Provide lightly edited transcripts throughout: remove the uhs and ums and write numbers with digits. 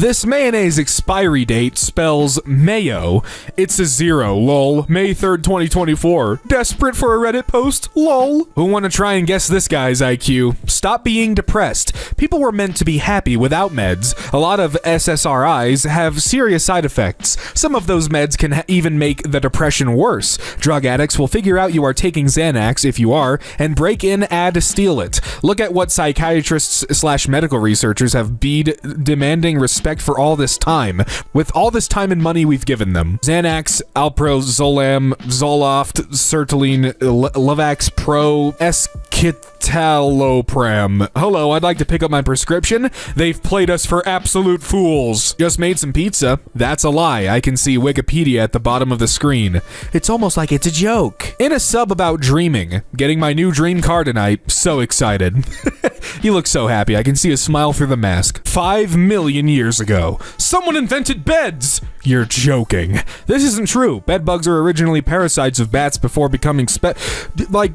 This mayonnaise expiry date spells mayo. It's a 0, lol. May 3rd, 2024. Desperate for a Reddit post, lol. Who want to try and guess this guy's IQ? Stop being depressed. People were meant to be happy without meds. A lot of SSRIs have serious side effects. Some of those meds can even make the depression worse. Drug addicts will figure out you are taking Xanax, if you are, and break in, steal it. Look at what psychiatrists/medical researchers have been demanding respect for all this time. With all this time and money we've given them. Xanax, Alprazolam, Zoloft, Sertraline, Levax Pro, Escitalopram. Hello, I'd like to pick up my prescription. They've played us for absolute fools. Just made some pizza. That's a lie. I can see Wikipedia at the bottom of the screen. It's almost like it's a joke. In a sub about dreaming. Getting my new dream car tonight. So excited. You look so happy. I can see a smile through the mask. 5 million years ago. Someone invented beds! You're joking. This isn't true. Bed bugs are originally parasites of bats before becoming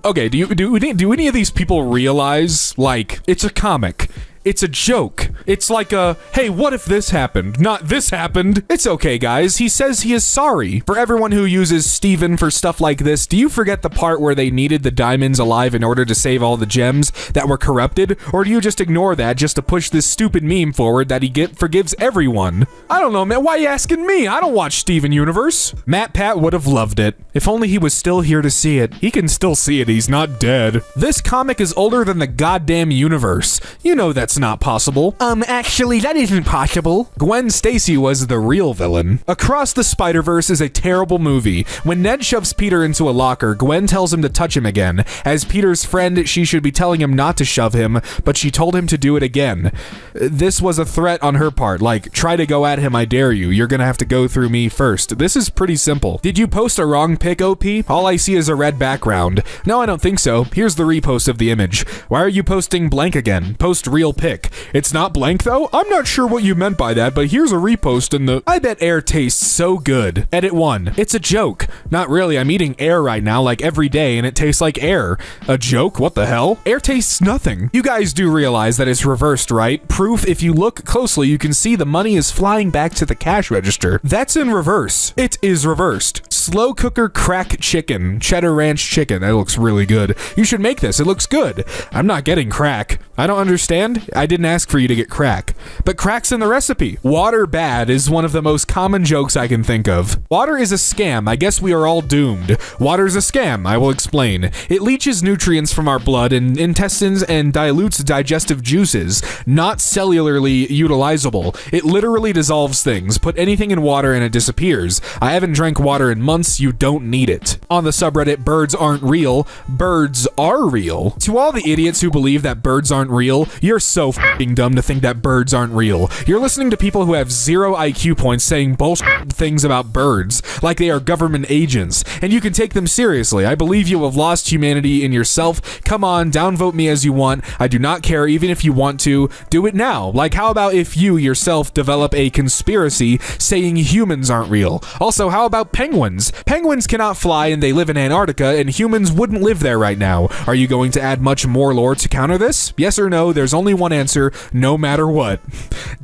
okay, do any of these people realize, like, it's a comic? It's a joke. It's like a, hey, what if this happened? Not this happened. It's okay, guys. He says he is sorry. For everyone who uses Steven for stuff like this, do you forget the part where they needed the diamonds alive in order to save all the gems that were corrupted? Or do you just ignore that just to push this stupid meme forward that he forgives everyone? I don't know, man. Why are you asking me? I don't watch Steven Universe. Matt Pat would have loved it. If only he was still here to see it. He can still see it. He's not dead. This comic is older than the goddamn universe. You know that's not possible. Actually, that isn't possible. Gwen Stacy was the real villain. Across the Spider-Verse is a terrible movie. When Ned shoves Peter into a locker, Gwen tells him to touch him again. As Peter's friend, she should be telling him not to shove him, but she told him to do it again. This was a threat on her part, like, try to go at him, I dare you. You're gonna have to go through me first. This is pretty simple. Did you post a wrong pic, OP? All I see is a red background. No, I don't think so. Here's the repost of the image. Why are you posting blank again? Post real pic. It's not blank though? I'm not sure what you meant by that, but here's a repost in the... I bet air tastes so good. Edit 1. It's a joke. Not really, I'm eating air right now like every day and it tastes like air. A joke? What the hell? Air tastes nothing. You guys do realize that it's reversed, right? Proof, if you look closely, you can see the money is flying back to the cash register. That's in reverse. It is reversed. Slow cooker crack chicken. Cheddar ranch chicken. That looks really good. You should make this. It looks good. I'm not getting crack. I don't understand. I didn't ask for you to get crack. But crack's in the recipe. Water bad is one of the most common jokes I can think of. Water is a scam. I guess we are all doomed. Water's a scam. I will explain. It leaches nutrients from our blood and intestines and dilutes digestive juices. Not cellularly utilizable. It literally dissolves things. Put anything in water and it disappears. I haven't drank water in months. You don't need it. On the subreddit, birds aren't real. Birds are real. To all the idiots who believe that birds aren't real, you're so f***ing dumb to think that birds aren't real. You're listening to people who have 0 IQ points saying bullshit things about birds, like they are government agents, and you can take them seriously. I believe you have lost humanity in yourself. Come on, downvote me as you want. I do not care, even if you want to. Do it now. Like, how about if you yourself develop a conspiracy saying humans aren't real? Also, how about penguins? Penguins cannot fly and they live in Antarctica, and humans wouldn't live there right now. Are you going to add much more lore to counter this? Yes or no? There's only one answer, no matter what.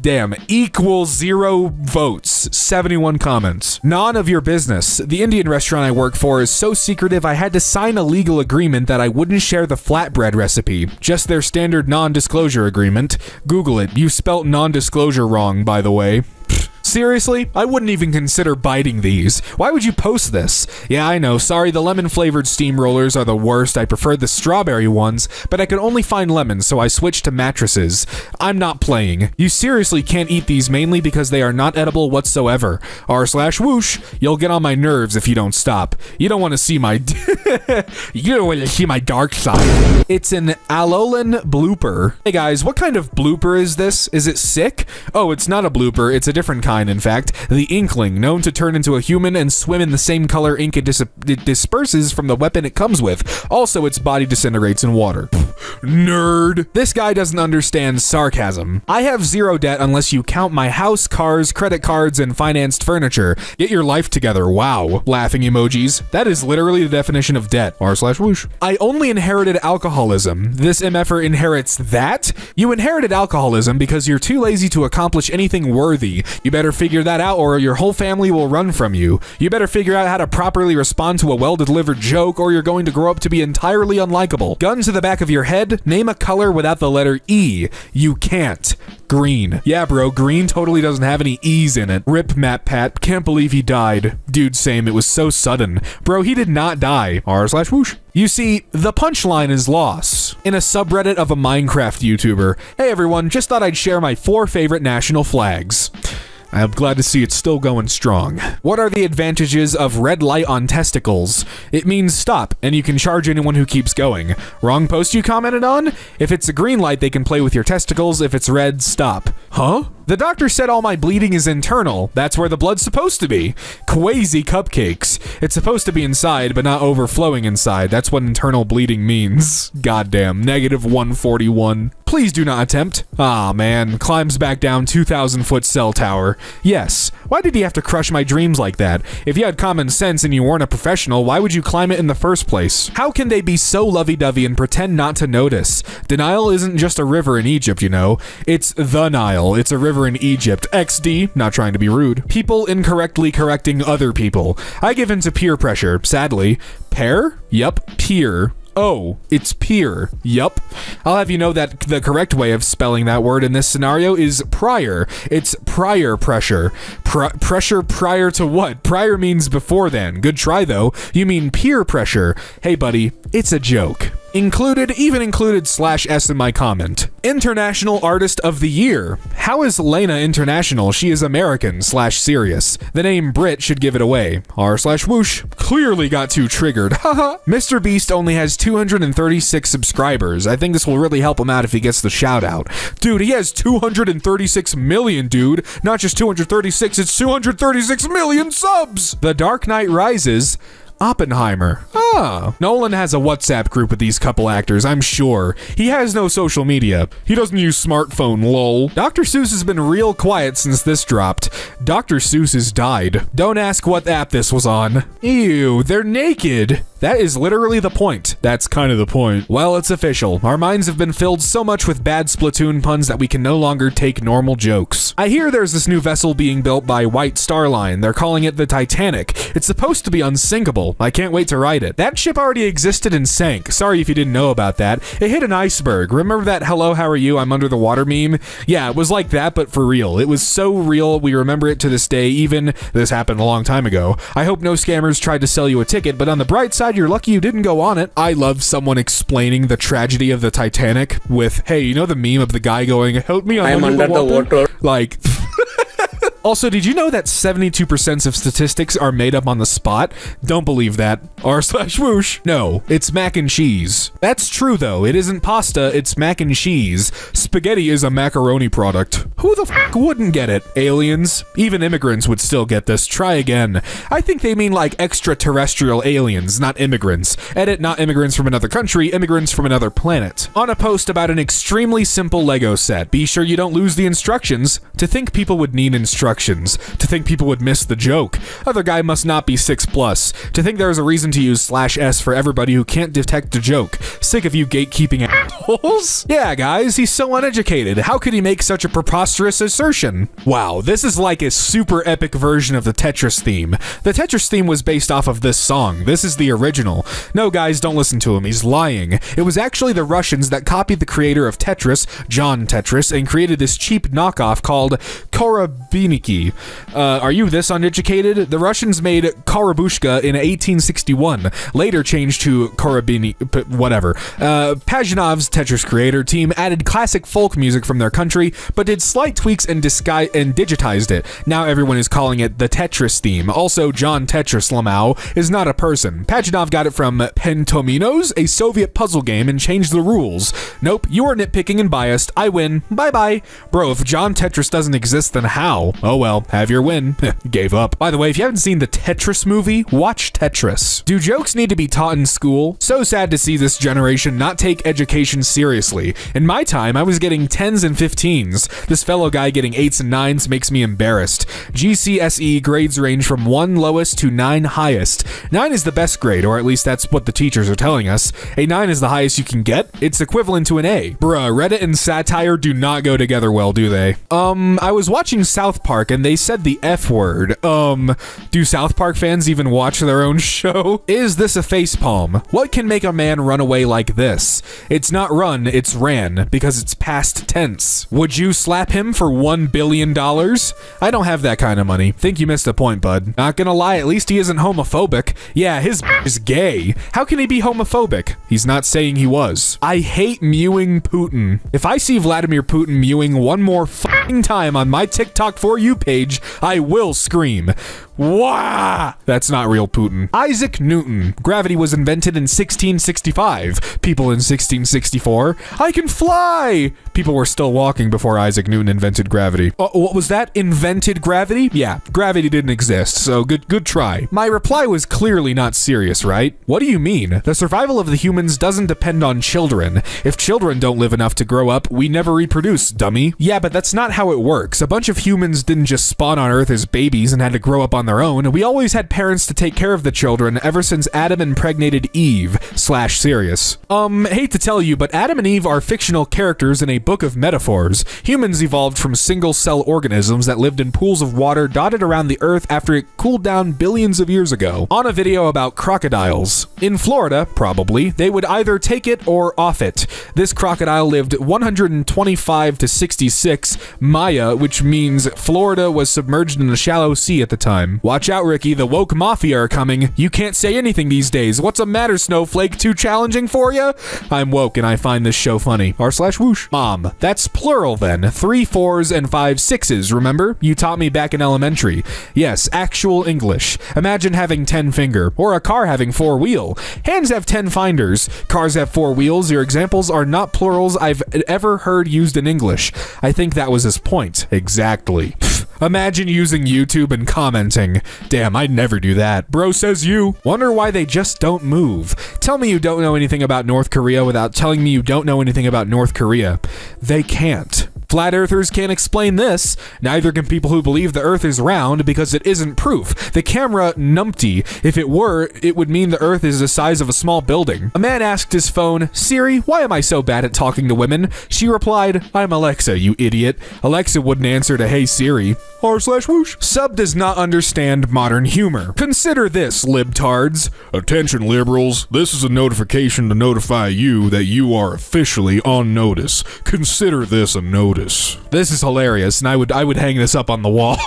Damn, equals 0 votes, 71 comments. None of your business. The Indian restaurant I work for is so secretive I had to sign a legal agreement that I wouldn't share the flatbread recipe. Just their standard non-disclosure agreement. Google it. You spelt non-disclosure wrong, by the way. Seriously? I wouldn't even consider biting these. Why would you post this? Yeah, I know. Sorry, the lemon-flavored steamrollers are the worst. I prefer the strawberry ones, but I could only find lemons, so I switched to mattresses. I'm not playing. You seriously can't eat these mainly because they are not edible whatsoever. r/whoosh. You'll get on my nerves if you don't stop. You don't want to see my... you don't want to see my dark side. It's an Alolan blooper. Hey guys, what kind of blooper is this? Is it sick? Oh, it's not a blooper. It's a different kind. In fact, the Inkling, known to turn into a human and swim in the same color ink it disperses from the weapon it comes with. Also, its body disintegrates in water. Nerd. This guy doesn't understand sarcasm. I have zero debt unless you count my house, cars, credit cards, and financed furniture. Get your life together. Wow. Laughing emojis. That is literally the definition of debt. r/whoosh. I only inherited alcoholism. This MFer inherits that? You inherited alcoholism because you're too lazy to accomplish anything worthy. You better figure that out or your whole family will run from you. You better figure out how to properly respond to a well-delivered joke or you're going to grow up to be entirely unlikable. Gun to the back of your head, name a color without the letter E. You can't. Green. Yeah, bro, green totally doesn't have any E's in it. Rip Matt Pat. Can't believe he died. Dude, same. It was so sudden. Bro, he did not die. r/whoosh. You see, the punchline is loss. In a subreddit of a Minecraft YouTuber. Hey everyone, just thought I'd share my 4 favorite national flags. I'm glad to see it's still going strong. What are the advantages of red light on testicles? It means stop, and you can charge anyone who keeps going. Wrong post you commented on? If it's a green light, they can play with your testicles. If it's red, stop. Huh? The doctor said all my bleeding is internal. That's where the blood's supposed to be. Quasi cupcakes. It's supposed to be inside, but not overflowing inside. That's what internal bleeding means. Goddamn. -141. Please do not attempt. Aw, man. Climbs back down 2,000-foot cell tower. Yes. Why did he have to crush my dreams like that? If you had common sense and you weren't a professional, why would you climb it in the first place? How can they be so lovey-dovey and pretend not to notice? Denial isn't just a river in Egypt, you know. It's the Nile. It's a river in Egypt. XD, not trying to be rude. People incorrectly correcting other people. I give in to peer pressure, sadly. Pear? Yup, peer. Oh, it's peer. Yup. I'll have you know that the correct way of spelling that word in this scenario is prior. It's prior pressure. Pressure prior to what? Prior means before then. Good try though. You mean peer pressure. Hey buddy, it's a joke. Included /S in my comment. International Artist of the Year. How is Lena international? She is American /serious. The name Brit should give it away. r/whoosh. Clearly got too triggered. Haha. Mr. Beast only has 236 subscribers. I think this will really help him out if he gets the shout out. Dude, he has 236 million, dude. Not just 236, it's 236 million subs. The Dark Knight Rises. Oppenheimer. Ah. Nolan has a WhatsApp group with these couple actors, I'm sure. He has no social media. He doesn't use smartphone, lol. Dr. Seuss has been real quiet since this dropped. Dr. Seuss has died. Don't ask what app this was on. Ew, they're naked. That is literally the point. That's kind of the point. Well, it's official. Our minds have been filled so much with bad Splatoon puns that we can no longer take normal jokes. I hear there's this new vessel being built by White Star Line. They're calling it the Titanic. It's supposed to be unsinkable. I can't wait to ride it. That ship already existed and sank. Sorry if you didn't know about that. It hit an iceberg. Remember that hello, how are you? I'm under the water meme? Yeah, it was like that, but for real. It was so real. We remember it to this day, even this happened a long time ago. I hope no scammers tried to sell you a ticket, but on the bright side, you're lucky you didn't go on it. I love someone explaining the tragedy of the Titanic with, hey, you know the meme of the guy going, help me, I'm under the water? Like... Also, did you know that 72% of statistics are made up on the spot? Don't believe that. r/whoosh. No, it's mac and cheese. That's true though. It isn't pasta, it's mac and cheese. Spaghetti is a macaroni product. Who the f wouldn't get it? Aliens? Even immigrants would still get this. Try again. I think they mean like extraterrestrial aliens, not immigrants. Edit, not immigrants from another country, immigrants from another planet. On a post about an extremely simple Lego set, be sure you don't lose the instructions. To think people would need instructions. To think people would miss the joke. Other guy must not be 6+. To think there is a reason to use /S for everybody who can't detect a joke. Sick of you gatekeeping assholes. Yeah, guys, he's so uneducated. How could he make such a preposterous assertion? Wow, this is like a super epic version of the Tetris theme. The Tetris theme was based off of this song. This is the original. No, guys, don't listen to him. He's lying. It was actually the Russians that copied the creator of Tetris, John Tetris, and created this cheap knockoff called Korobiniki. Are you this uneducated? The Russians made Korobushka in 1861, later changed to Korobini, whatever. Pajnov's Tetris creator team added classic folk music from their country, but did slight tweaks and digitized it. Now everyone is calling it the Tetris theme. Also, John Tetris Lamau is not a person. Pajnov got it from Pentominos, a Soviet puzzle game, and changed the rules. Nope, you are nitpicking and biased. I win. Bye-bye. Bro, if John Tetris doesn't exist, then how? Oh well, have your win. Gave up. By the way, if you haven't seen the Tetris movie, watch Tetris. Do jokes need to be taught in school? So sad to see this generation not take education seriously. In my time, I was getting 10s and 15s. This fellow guy getting 8s and 9s makes me embarrassed. GCSE grades range from 1 lowest to 9 highest. 9 is the best grade, or at least that's what the teachers are telling us. A 9 is the highest you can get. It's equivalent to an A. Bruh, Reddit and satire do not go together well, do they? I was watching South Park and they said the F word. Do South Park fans even watch their own show? Is this a facepalm? What can make a man run away like this? It's not run, it's ran, because it's past tense. Would you slap him for $1 billion? I don't have that kind of money. Think you missed a point, bud. Not gonna lie, at least he isn't homophobic. Yeah, his is gay. How can he be homophobic? He's not saying he was. I hate mewing Putin. If I see Vladimir Putin mewing one more f***ing time on my TikTok For You page, I will scream. Wah! That's not real Putin. Isaac Newton. Gravity was invented in 1665. People in 1664. I can fly! People were still walking before Isaac Newton invented gravity. What was that? Invented gravity? Yeah, gravity didn't exist, so good try. My reply was clearly not serious, right? What do you mean? The survival of the humans doesn't depend on children. If children don't live enough to grow up, we never reproduce, dummy. Yeah, but that's not how it works. A bunch of humans didn't just spawn on Earth as babies and had to grow up on their own. We always had parents to take care of the children ever since Adam impregnated Eve. /serious. Hate to tell you, but Adam and Eve are fictional characters in a book of metaphors. Humans evolved from single-cell organisms that lived in pools of water dotted around the Earth after it cooled down billions of years ago. On a video about crocodiles. In Florida, probably, they would either take it or off it. This crocodile lived 125 to 66 Maya, which means Florida was submerged in a shallow sea at the time. Watch out, Ricky, the woke mafia are coming. You can't say anything these days. What's the matter, Snowflake? Too challenging for you? I'm woke and I find this show funny. r/whoosh. Mom. That's plural then. 3 4s and 5 6s, remember? You taught me back in elementary. Yes, actual English. Imagine having 10 finger, or a car having 4 wheel. Hands have 10 finders. Cars have 4 wheels. Your examples are not plurals I've ever heard used in English. I think that was his point. Exactly. Imagine using YouTube and commenting. Damn, I'd never do that. Bro says you. Wonder why they just don't move. Tell me you don't know anything about North Korea without telling me you don't know anything about North Korea. They can't. Flat earthers can't explain this. Neither can people who believe the earth is round because it isn't proof. The camera numpty. If it were, it would mean the earth is the size of a small building. A man asked his phone, Siri, why am I so bad at talking to women? She replied, I'm Alexa, you idiot. Alexa wouldn't answer to Hey Siri. r/whoosh. Sub does not understand modern humor. Consider this, libtards. Attention liberals, this is a notification to notify you that you are officially on notice. Consider this a notice. This is hilarious, and I would hang this up on the wall.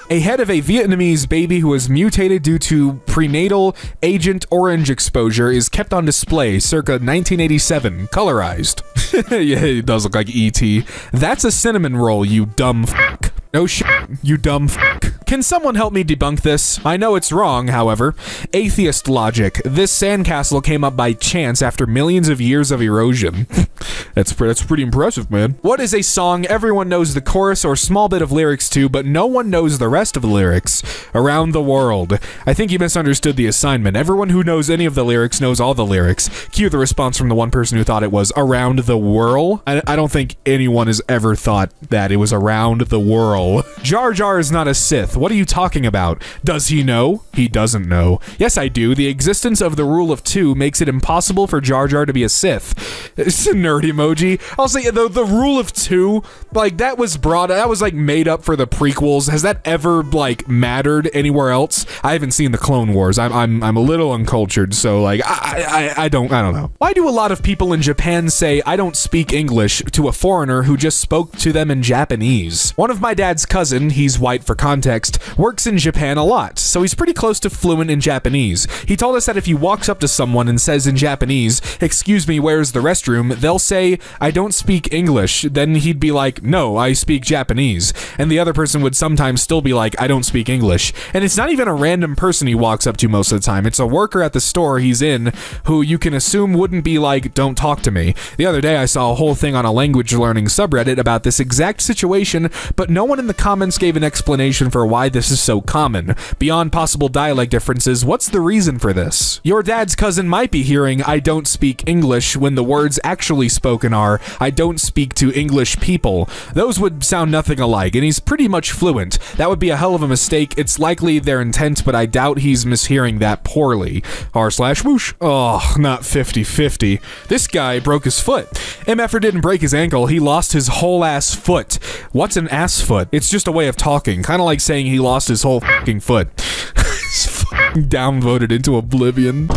A head of a Vietnamese baby who was mutated due to prenatal Agent Orange exposure is kept on display circa 1987, colorized. Yeah, it does look like E.T. That's a cinnamon roll, you dumb f***. No shit, you dumb f***. Can someone help me debunk this? I know it's wrong, however. Atheist logic. This sandcastle came up by chance after millions of years of erosion. That's pretty impressive, man. What is a song everyone knows the chorus or small bit of lyrics to, but no one knows the rest of the lyrics? Around the World. I think you misunderstood the assignment. Everyone who knows any of the lyrics knows all the lyrics. Cue the response from the one person who thought it was Around the Whirl. I don't think anyone has ever thought that it was Around the Whirl. Jar Jar is not a Sith. What are you talking about? Does he know? He doesn't know. Yes, I do. The existence of the rule of 2 makes it impossible for Jar Jar to be a Sith. It's a nerd emoji. I'll say the rule of 2, like that was like made up for the prequels. Has that ever like mattered anywhere else? I haven't seen the Clone Wars. I'm a little uncultured, so like I don't know. Why do a lot of people in Japan say I don't speak English to a foreigner who just spoke to them in Japanese? One of my dad's cousin, he's white for context, context, works in Japan a lot, so he's pretty close to fluent in Japanese. He told us that if he walks up to someone and says in Japanese, "Excuse me, where's the restroom?" they'll say, "I don't speak English." Then he'd be like, "No, I speak Japanese." And the other person would sometimes still be like, "I don't speak English." And it's not even a random person he walks up to most of the time. It's a worker at the store he's in who you can assume wouldn't be like, "Don't talk to me." The other day I saw a whole thing on a language learning subreddit about this exact situation, but no one in the comments gave an explanation for why this is so common. Beyond possible dialect differences, what's the reason for this? Your dad's cousin might be hearing "I don't speak English" when the words actually spoken are "I don't speak to English people." Those would sound nothing alike, and he's pretty much fluent. That would be a hell of a mistake. It's likely their intent, but I doubt he's mishearing that poorly. r/whoosh. Oh, not 50-50. This guy broke his foot. MFer didn't break his ankle, he lost his whole ass foot. What's an ass foot? It's just a way of talking, kind of like saying he lost his whole fucking foot. He's fucking downvoted into oblivion.